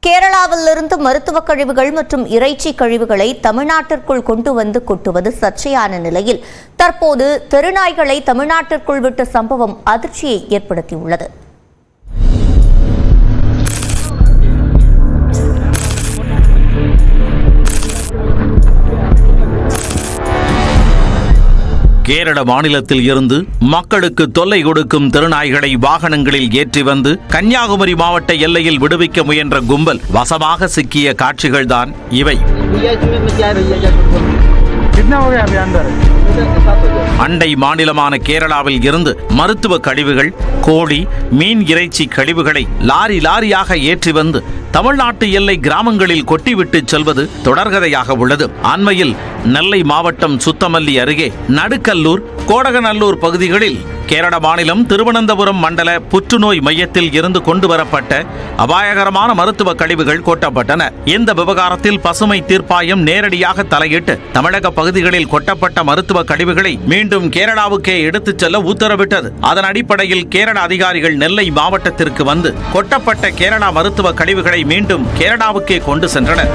கேரளாவிலிருந்து மருத்துவ கழிவுகள் மற்றும் இறைச்சி கழிவுகளை தமிழ்நாட்டிற்குள் கொண்டு வந்து கொட்டுவது சர்ச்சையான நிலையில் தற்போது தெருநாய்களை தமிழ்நாட்டிற்குள் விட்ட சம்பவம் அதிர்ச்சியை ஏற்படுத்தியுள்ளது. கேரள மாநிலத்தில் இருந்து மக்களுக்கு தொல்லை கொடுக்கும் தெருநாய்களை வாகனங்களில் ஏற்றி வந்து கன்னியாகுமரி மாவட்ட எல்லையில் விடுவிக்க முயன்ற கும்பல் வசமாக சிக்கிய காட்சிகள்தான் இவை. அண்டை மாநிலமான கேரளாவில் இருந்து மருத்துவ கழிவுகள், கோழி, மீன், இறைச்சி கழிவுகளை லாரி லாரியாக ஏற்றி வந்து தமிழ்நாட்டு எல்லை கிராமங்களில் கொட்டிவிட்டு செல்வது தொடர்கதையாக உள்ளது. அண்மையில் நெல்லை மாவட்டம் சுத்தமல்லி அருகே நடுக்கல்லூர், கோடகநல்லூர் பகுதிகளில் கேரள மாநிலம் திருவனந்தபுரம் மண்டல புற்றுநோய் மையத்தில் இருந்து கொண்டு வரப்பட்ட அபாயகரமான மருத்துவ கழிவுகள் கொட்டப்பட்டன. இந்த விவகாரத்தில் பசுமை தீர்ப்பாயம் நேரடியாக தலையிட்டு தமிழக பகுதிகளில் கொட்டப்பட்ட மருத்துவ கழிவுகளை மீண்டும் கேரளாவுக்கே எடுத்துச் செல்ல உத்தரவிட்டது. அதன் அடிப்படையில் கேரள அதிகாரிகள் நெல்லை மாவட்டத்திற்கு வந்து கொட்டப்பட்ட கேரளா மருத்துவ கழிவுகளை மீண்டும் கேரளாவுக்கே கொண்டு சென்றனர்.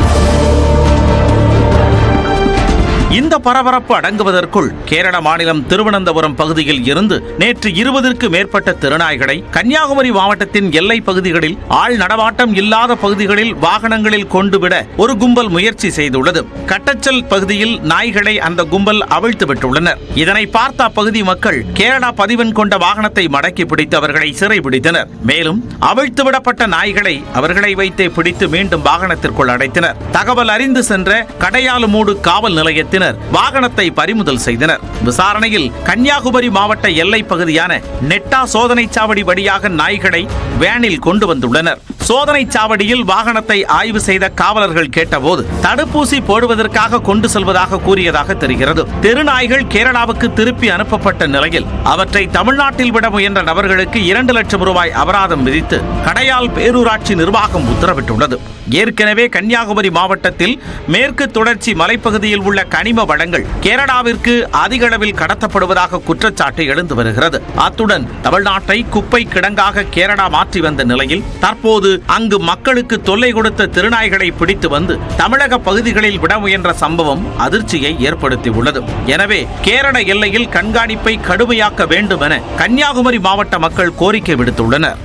இந்த பரபரப்பு அடங்குவதற்குள் கேரள மாநிலம் திருவனந்தபுரம் பகுதியில் இருந்து நேற்று 20க்கும் மேற்பட்ட தெருநாய்களை கன்னியாகுமரி மாவட்டத்தின் எல்லை பகுதிகளில் ஆள் நடமாட்டம் இல்லாத பகுதிகளில் வாகனங்களில் கொண்டுவிட ஒரு கும்பல் முயற்சி செய்துள்ளது. கட்டச்சல் பகுதியில் நாய்களை அந்த கும்பல் அவிழ்த்து விட்டுள்ளனர். இதனை பார்த்த அப்பகுதி மக்கள் கேரளா பதிவெண் கொண்ட வாகனத்தை மடக்கி பிடித்து அவர்களை சிறைபிடித்தனர். மேலும் அவிழ்த்து விடப்பட்ட நாய்களை அவர்களை வைத்தே பிடித்து மீண்டும் வாகனத்திற்குள் அடைத்தனர். தகவல் அறிந்து சென்ற கடையாலுமூடு காவல் நிலையத்தில் வாகனத்தை பறிமுதல் செய்தனர். விசாரணையில் கன்னியாகுமரி மாவட்ட எல்லை பகுதியான நெட்டா சோதனை சாவடி வழியாக நாய்களை வேனில் கொண்டு வந்துள்ளனர். சோதனை சாவடியில் வாகனத்தை ஆய்வு செய்த காவலர்கள் கேட்டபோது தடுப்பூசி போடுவதற்காக கொண்டு செல்வதாக கூறியதாக தெரிகிறது. தெருநாய்கள் கேரளாவுக்கு திருப்பி அனுப்பப்பட்ட நிலையில் அவற்றை தமிழ்நாட்டில் விட முயன்ற நபர்களுக்கு 2 லட்சம் ரூபாய் அபராதம் விதித்து கடையால் பேரூராட்சி நிர்வாகம் உத்தரவிட்டுள்ளது. ஏற்கனவே கன்னியாகுமரி மாவட்டத்தில் மேற்கு தொடர்ச்சி மலைப்பகுதியில் உள்ள கனிம வளங்கள் கேரளாவிற்கு அதிக அளவில் கடத்தப்படுவதாக குற்றச்சாட்டு எழுந்து வருகிறது. அத்துடன் தமிழ்நாட்டை குப்பை கிடங்காக கேரளா மாற்றி வந்த நிலையில் தற்போது அங்கு மக்களுக்கு தொல்லை கொடுத்த திருநாய்களை பிடித்து வந்து தமிழக பகுதிகளில் விட முயன்ற சம்பவம் அதிர்ச்சியை ஏற்படுத்தியுள்ளது. எனவே கேரள எல்லையில் கண்காணிப்பை கடுமையாக்க வேண்டும் என கன்னியாகுமரி மாவட்ட மக்கள் கோரிக்கை விடுத்துள்ளனர்.